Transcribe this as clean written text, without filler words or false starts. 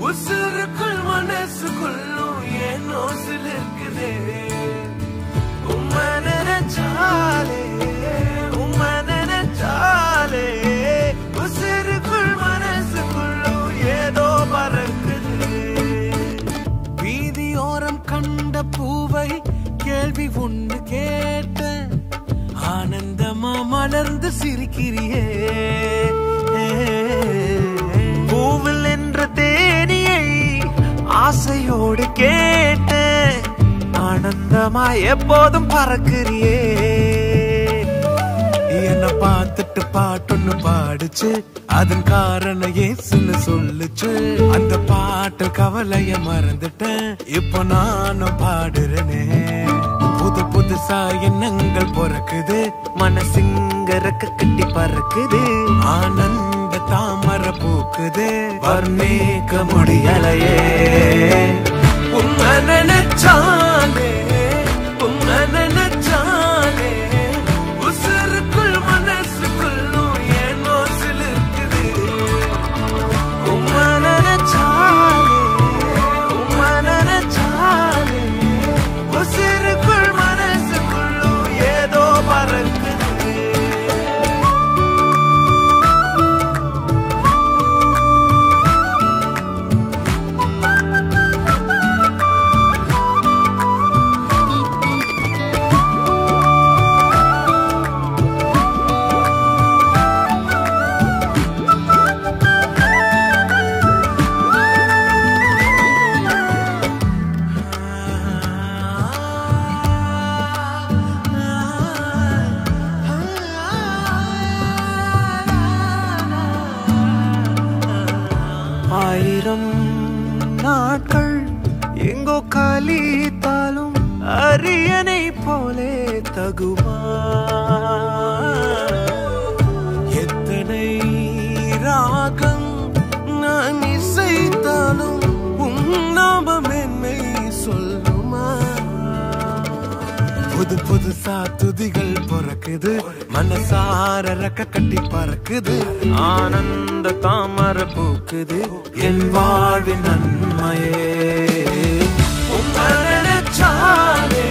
உசுருக்குள் மனசுக்குள்ளும் ஏனோ சிலிர்க்குதே உம்மை நினைச்சாலே உசுருக்குள் மனசுக்குள்ளும் ஏதோ பறக்குது வீதியோரம் கண்ட பூவை கேள்வி ஒன்று கேட்ட ஆனந்தமா மலர்ந்து சிரிக்கிறியே பூவில் என்ற தேனியை ஆசையோடு கேட்ட ஆனந்தமா எப்போதும் பறக்கிறியே என்ன பார்த்துட்டு பாட்டொன்னு பாடுச்சு அதன் காரணம் ஏசுன்னு சொல்லுச்சு அந்த பாட்டு கவலைய மறந்துட்டேன் இப்போ நானும் பாடுறேனே புது புதுசா எண்ணங்கள் பிறக்குது மனசிங்க ரெக்க கட்டி பறக்குது ஆனந்த தாமர பூக்குது வர்ணிக்க முடியலையே உம்மை நினைச்சாலே உசுருக்குள் மனசுக்குள்ளும் ஏனோ சிலிர்க்குது உம்மை நினைச்சாலே உசுருக்குள் மனசுக்குள்ளும் ஏதோ பறக்குது ஆயிரம் நாட்கள் எங்கோ கழித்தாலும் அரியணை போலே தகுமா எத்தனை ராகம் நான் இசைத்தாலும் உன் நாமம் என்னை சொல்லுமா புது புதுசா துதிகள் பிறக்குது மனசார ரெக்க கட்டி பறக்குது ஆனந்த தாமர பூக்குது என் வாழ்வின் நன்மையே உம்மை நினைச்சாலே